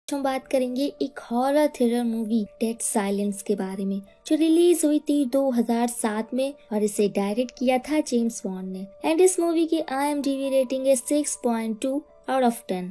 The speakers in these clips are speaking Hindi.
हम बात करेंगे एक horror thriller movie dead silence के बारे में, जो रिलीज हुई थी 2007 में और इसे डायरेक्ट किया था जेम्स वॉन ने। एंड इस मूवी की IMDb रेटिंग है 6.2 आउट ऑफ 10।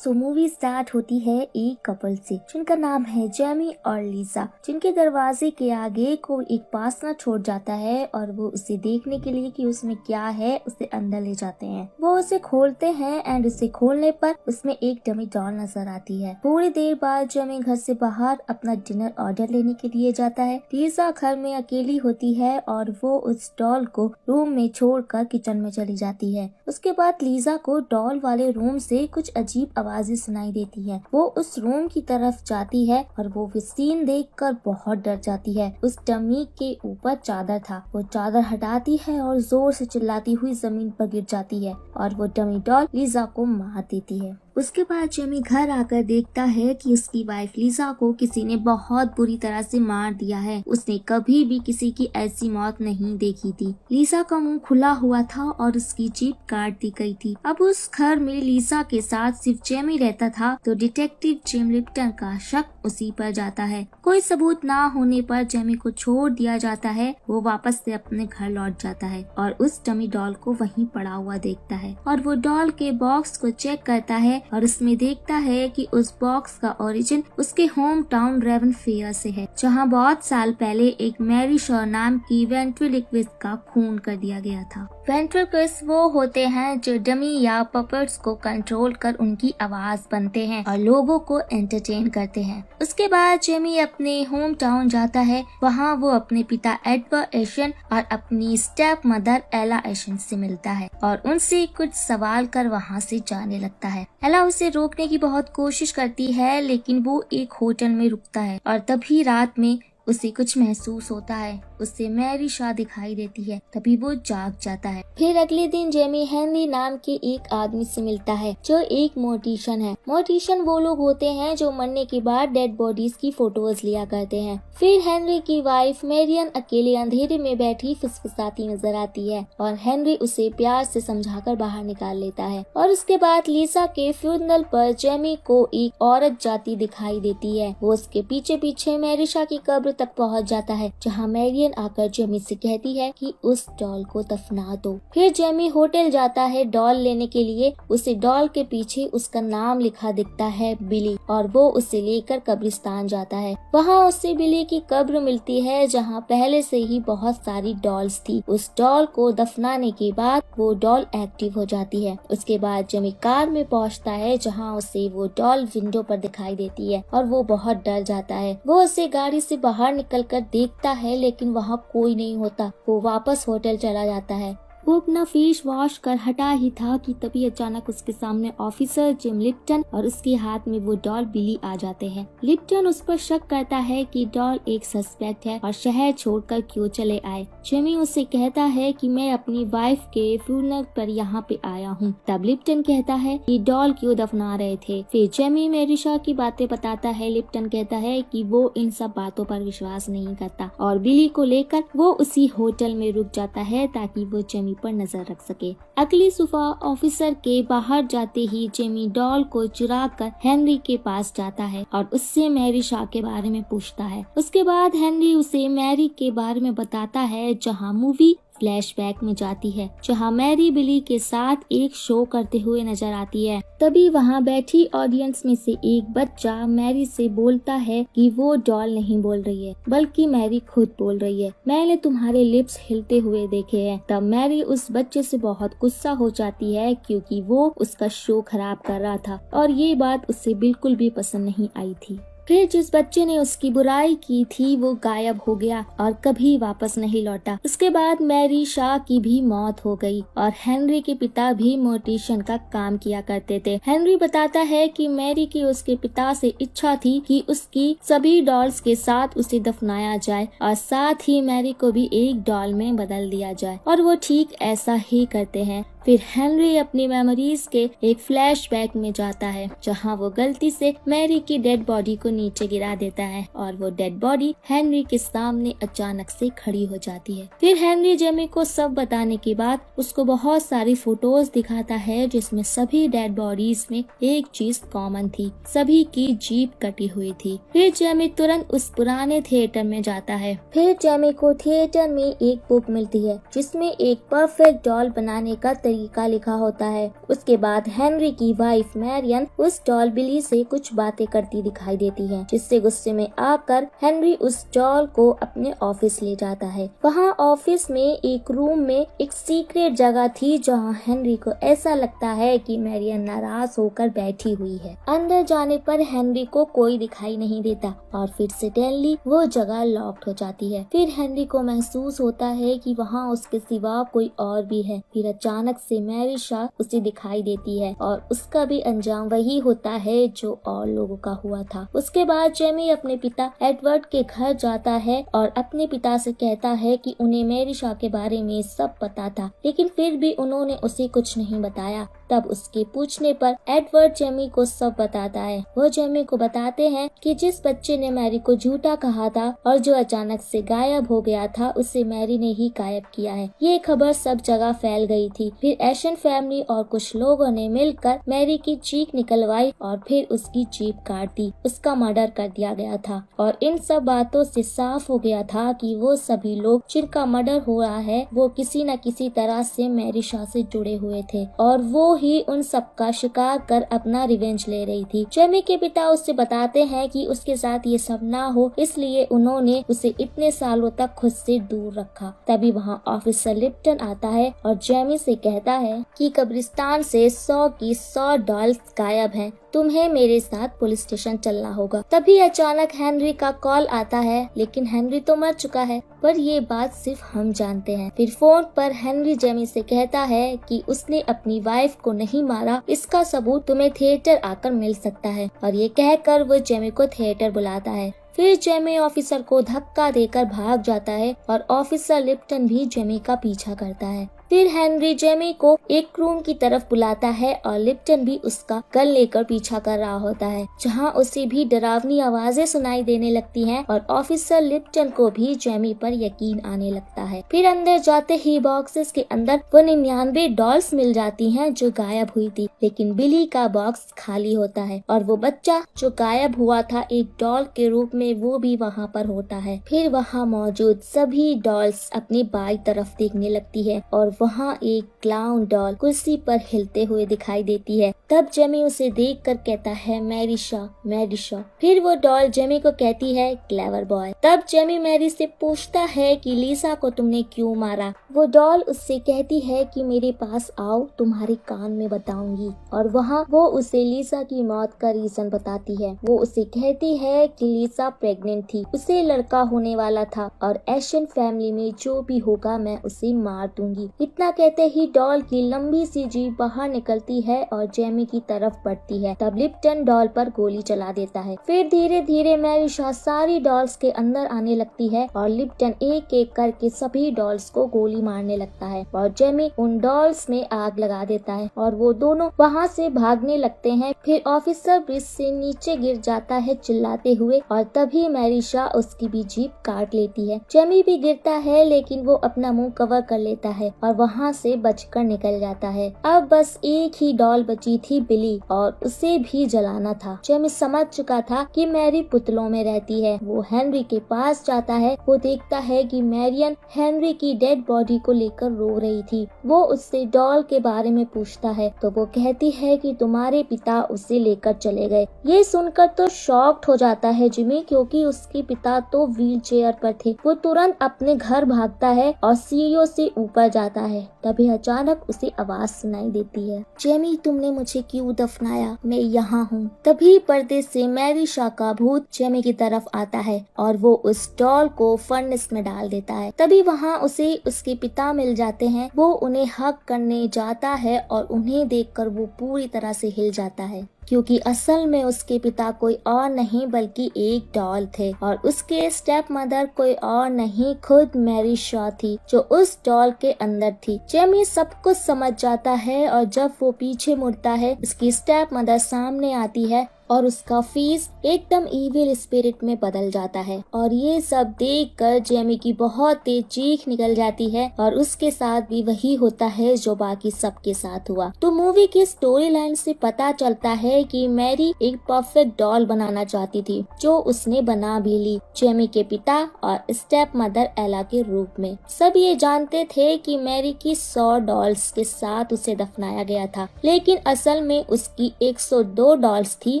मूवी स्टार्ट होती है एक कपल से जिनका नाम है जेमी और लीजा, जिनके दरवाजे के आगे कोई एक पार्सनर छोड़ जाता है और वो उसे देखने के लिए कि उसमें क्या है उसे अंदर ले जाते हैं। वो उसे खोलते हैं एंड उसे खोलने पर उसमें एक डमी डॉल नजर आती है। थोड़ी देर बाद जेमी घर से बाहर अपना डिनर ऑर्डर लेने के लिए जाता है। लीजा घर में अकेली होती है और वो उस डॉल को रूम में छोड़कर किचन में चली जाती है। उसके बाद लीजा को डॉल वाले रूम से कुछ अजीब आवाजें सुनाई देती है। वो उस रूम की तरफ जाती है और वो सीन देखकर बहुत डर जाती है। उस डमी के ऊपर चादर था। वो चादर हटाती है और जोर से चिल्लाती हुई जमीन पर गिर जाती है और वो डमी डॉल लीजा को मार देती है। उसके बाद जेमी घर आकर देखता है कि उसकी वाइफ लीजा को किसी ने बहुत बुरी तरह से मार दिया है। उसने कभी भी किसी की ऐसी मौत नहीं देखी थी। लीजा का मुंह खुला हुआ था और उसकी जीभ काट दी गई थी। अब उस घर में लीजा के साथ सिर्फ जेमी रहता था तो डिटेक्टिव जिम लिप्टन का शक उसी पर जाता है। कोई सबूत ना होने पर जेमी को छोड़ दिया जाता है। वो वापस से अपने घर लौट जाता है और उस डमी डॉल को वहीं पड़ा हुआ देखता है और वो डॉल के बॉक्स को चेक करता है और उसमें देखता है कि उस बॉक्स का ओरिजिन उसके होम टाउन रेवनफेयर से है, जहां बहुत साल पहले एक मैरी शॉ नाम की वेंट्रिलोक्विस्ट का खून कर दिया गया था। वेंट्रिलोक्विस्ट वो होते हैं जो डमी या पपेट्स को कंट्रोल कर उनकी आवाज बनते हैं और लोगों को एंटरटेन करते हैं। उसके बाद जेमी अपने होम टाउन जाता है। वहाँ वो अपने पिता एडवर्ड एशियन और अपनी स्टेप मदर एला एशियन से मिलता है और उनसे कुछ सवाल कर वहाँ से जाने लगता है। एला उसे रोकने की बहुत कोशिश करती है लेकिन वो एक होटल में रुकता है और तभी रात में उसे कुछ महसूस होता है। उसे मैरी शॉ दिखाई देती है। तभी वो जाग जाता है। फिर अगले दिन जेमी हेनरी नाम के एक आदमी से मिलता है जो एक मोर्टिशियन है। मोर्टिशियन वो लोग होते हैं जो मरने के बाद डेड बॉडीज की फोटोज लिया करते हैं। फिर हेनरी की वाइफ मेरियन अकेले अंधेरे में बैठी फुसफुसाती नजर आती है और हेनरी उसे प्यार से समझाकर बाहर निकाल लेता है। और उसके बाद लीजा के फ्यूनरल पर जेमी को एक औरत जाती दिखाई देती है। वो उसके पीछे पीछे मैरी शॉ की कब्र तक पहुंच जाता है, जहां मेरियन आकर जेमी से कहती है कि उस डॉल को दफना दो। फिर जेमी होटल जाता है डॉल लेने के लिए। उसे डॉल के पीछे उसका नाम लिखा दिखता है बिली और वो उसे लेकर कब्रिस्तान जाता है। वहाँ उसे बिली की कब्र मिलती है जहाँ पहले से ही बहुत सारी डॉल्स थी। उस डॉल को दफनाने के बाद वो डॉल एक्टिव हो जाती है। उसके बाद जेमी कार में पहुँचता है जहाँ उसे वो डॉल विंडो पर दिखाई देती है और वो बहुत डर जाता है। वो उसे गाड़ी से बाहर निकलकर देखता है लेकिन वहाँ कोई नहीं होता। वो वापस होटल चला जाता है। वो अपना फेस वॉश कर हटा ही था कि तभी अचानक उसके सामने ऑफिसर जिम लिप्टन और उसके हाथ में वो डॉल बिली आ जाते हैं। लिप्टन उस पर शक करता है कि डॉल एक सस्पेक्ट है और शहर छोड़कर क्यों चले आए। जेमी उसे कहता है कि मैं अपनी वाइफ के फ्यूनरल पर यहाँ पे आया हूँ। तब लिप्टन कहता है कि डॉल क्यों दफना रहे थे। फिर जेमी मैरी शॉ की बातें बताता है। लिप्टन कहता है कि वो इन सब बातों पर विश्वास नहीं करता और बिली को लेकर वो उसी होटल में रुक जाता है ताकि वो जेमी पर नजर रख सके। अगली सुबह ऑफिसर के बाहर जाते ही जेमी डॉल को चुरा कर हेनरी के पास जाता है और उससे मैरी शॉ के बारे में पूछता है। उसके बाद हेनरी उसे मैरी के बारे में बताता है जहां मूवी फ्लैशबैक में जाती है, जहां मैरी बिली के साथ एक शो करते हुए नजर आती है। तभी वहां बैठी ऑडियंस में से एक बच्चा मैरी से बोलता है कि वो डॉल नहीं बोल रही है बल्कि मैरी खुद बोल रही है। मैंने तुम्हारे लिप्स हिलते हुए देखे हैं। तब मैरी उस बच्चे से बहुत गुस्सा हो जाती है क्योंकि वो उसका शो खराब कर रहा था और ये बात उसे बिल्कुल भी पसंद नहीं आई थी। फिर जिस बच्चे ने उसकी बुराई की थी वो गायब हो गया और कभी वापस नहीं लौटा। उसके बाद मैरी शॉ की भी मौत हो गई और हेनरी के पिता भी मोर्टिशियन का काम किया करते थे। हेनरी बताता है कि मैरी की उसके पिता से इच्छा थी कि उसकी सभी डॉल्स के साथ उसे दफनाया जाए और साथ ही मैरी को भी एक डॉल में बदल दिया जाए और वो ठीक ऐसा ही करते हैं। फिर हेनरी अपनी मेमोरीज के एक फ्लैशबैक में जाता है जहाँ वो गलती से मैरी की डेड बॉडी को नीचे गिरा देता है और वो डेड बॉडी हेनरी के सामने अचानक से खड़ी हो जाती है। फिर हेनरी जेमी को सब बताने के बाद उसको बहुत सारी फोटोज दिखाता है जिसमें सभी डेड बॉडीज में एक चीज कॉमन थी, सभी की जीभ कटी हुई थी। फिर जेमी तुरंत उस पुराने थिएटर में जाता है। फिर जेमी को थिएटर में एक बुक मिलती है जिसमें एक परफेक्ट डॉल बनाने का तरीका लिखा होता है। उसके बाद हेनरी की वाइफ मैरियन उस डॉल बिली से कुछ बातें करती दिखाई देती है, जिससे गुस्से में आकर हेनरी उस डॉल को अपने ऑफिस ले जाता है। वहाँ ऑफिस में एक रूम में एक सीक्रेट जगह थी जहाँ हेनरी को ऐसा लगता है कि मैरियन नाराज होकर बैठी हुई है। अंदर जाने पर हेनरी को कोई दिखाई नहीं देता और फिर सडनली वो जगह लॉक्ड हो जाती है। फिर हेनरी को महसूस होता है कि वहाँ उसके सिवा कोई और भी है। फिर अचानक से मैरिशा उसे दिखाई देती है और उसका भी अंजाम वही होता है जो और लोगों का हुआ था। उसके बाद जेमी अपने पिता एडवर्ड के घर जाता है और अपने पिता से कहता है कि उन्हें मैरिशा के बारे में सब पता था, लेकिन फिर भी उन्होंने उसे कुछ नहीं बताया। तब उसके पूछने पर एडवर्ड जेमी को सब बताता है। वो जेमी को बताते हैं कि जिस बच्चे ने मैरी को झूठा कहा था और जो अचानक से गायब हो गया था उसे मैरी ने ही गायब किया है। ये खबर सब जगह फैल गई थी। फिर एशन फैमिली और कुछ लोगों ने मिलकर मैरी की चीख निकलवाई और फिर उसकी जीभ काट दी। उसका मर्डर कर दिया गया था और इन सब बातों से साफ हो गया था कि वो सभी लोग जिनका मर्डर हो रहा है वो किसी न किसी तरह से मैरिशा से जुड़े हुए थे और वो ही उन सब का शिकार कर अपना रिवेंज ले रही थी। जेमी के पिता उससे बताते हैं कि उसके साथ ये सब ना हो, इसलिए उन्होंने उसे इतने सालों तक खुद से दूर रखा। तभी वहाँ ऑफिसर लिप्टन आता है और जेमी से कहता है कि कब्रिस्तान से 100 की 100 डॉल्स गायब हैं। तुम्हें मेरे साथ पुलिस स्टेशन चलना होगा। तभी अचानक हेनरी का कॉल आता है, लेकिन हेनरी तो मर चुका है, पर ये बात सिर्फ हम जानते हैं। फिर फोन पर हेनरी जेमी से कहता है कि उसने अपनी वाइफ को नहीं मारा, इसका सबूत तुम्हें थिएटर आकर मिल सकता है, और ये कहकर वो जेमी को थिएटर बुलाता है। फिर जेमी ऑफिसर को धक्का देकर भाग जाता है और ऑफिसर लिप्टन भी जेमी का पीछा करता है। फिर हेनरी जेमी को एक रूम की तरफ बुलाता है और लिप्टन भी उसका गन लेकर पीछा कर रहा होता है, जहां उसे भी डरावनी आवाजें सुनाई देने लगती हैं और ऑफिसर लिप्टन को भी जेमी पर यकीन आने लगता है। फिर अंदर जाते ही बॉक्सेस के अंदर वो 99 डॉल्स मिल जाती हैं जो गायब हुई थी, लेकिन बिली का बॉक्स खाली होता है और वो बच्चा जो गायब हुआ था एक डॉल के रूप में वो भी वहाँ पर होता है। फिर वहाँ मौजूद सभी डॉल्स अपनी बाई तरफ देखने लगती है और वहाँ एक क्लाउन डॉल कुर्सी पर हिलते हुए दिखाई देती है। तब जेमी उसे देखकर कहता है मैरिशा मैरिशा। फिर वो डॉल जेमी को कहती है क्लेवर बॉय। तब जेमी मैरी से पूछता है कि लीसा को तुमने क्यों मारा। वो डॉल उससे कहती है कि मेरे पास आओ, तुम्हारे कान में बताऊंगी, और वहाँ वो उसे लीसा की मौत का रीजन बताती है। वो उसे कहती है कि लीसा प्रेग्नेंट थी, उसे लड़का होने वाला था और एशियन फैमिली में जो भी होगा मैं उसे मार दूंगी। इतना कहते ही डॉल की लंबी सी जीभ बाहर निकलती है और जेमी की तरफ बढ़ती है। तब लिप्टन डॉल पर गोली चला देता है। फिर धीरे धीरे मैरिशा सारी डॉल्स के अंदर आने लगती है और लिप्टन एक एक करके सभी डॉल्स को गोली मारने लगता है और जेमी उन डॉल्स में आग लगा देता है और वो दोनों वहाँ से भागने लगते हैं। फिर ऑफिसर ब्रिज से नीचे गिर जाता है चिल्लाते हुए और तभी मैरिशा उसकी भी जीभ काट लेती है। जेमी भी गिरता है लेकिन वो अपना मुंह कवर कर लेता है और वहाँ से बचकर निकल जाता है। अब बस एक ही डॉल बची थी बिली और उसे भी जलाना था। जेमी समझ चुका था कि मैरी पुतलों में रहती है। वो हेनरी के पास जाता है। वो देखता है कि मैरियन हेनरी की डेड बॉडी को लेकर रो रही थी। वो उससे डॉल के बारे में पूछता है तो वो कहती है कि तुम्हारे पिता उसे लेकर चले गए। ये सुनकर तो शॉक्ड हो जाता है जिमी, क्योंकि उसके पिता तो व्हील चेयर पर थे। वो तुरंत अपने घर भागता है और सीढ़ियों से ऊपर जाता है। तभी अचानक उसे आवाज सुनाई देती है, जेमी तुमने मुझे क्यों दफनाया, मैं यहाँ हूँ। तभी पर्दे से मैरिशा का भूत जेमी की तरफ आता है और वो उस डॉल को फर्नेस में डाल देता है। तभी वहाँ उसे उसके पिता मिल जाते हैं। वो उन्हें हक करने जाता है और उन्हें देखकर वो पूरी तरह से हिल जाता है। क्योंकि असल में उसके पिता कोई और नहीं बल्कि एक डॉल थे और उसके स्टेप मदर कोई और नहीं खुद मैरी शॉ थी जो उस डॉल के अंदर थी। जेमी सब कुछ समझ जाता है और जब वो पीछे मुड़ता है उसकी स्टेप मदर सामने आती है और उसका फेस एकदम इविल स्पिरिट में बदल जाता है और ये सब देखकर जेमी की बहुत तेज चीख निकल जाती है और उसके साथ भी वही होता है जो बाकी सबके साथ हुआ। तो मूवी की स्टोरी लाइन से पता चलता है कि मैरी एक परफेक्ट डॉल बनाना चाहती थी जो उसने बना भी ली जेमी के पिता और स्टेप मदर एला के रूप में। सब ये जानते थे कि मैरी की 100 डॉल्स के साथ उसे दफनाया गया था लेकिन असल में उसकी 102 डॉल्स थी।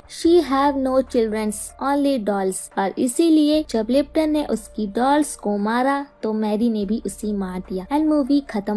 She have no childrens, only dolls। और इसीलिए जब लिप्टन ने उसकी डॉल्स को मारा तो मैरी ने भी उसे मार दिया एंड मूवी खत्म।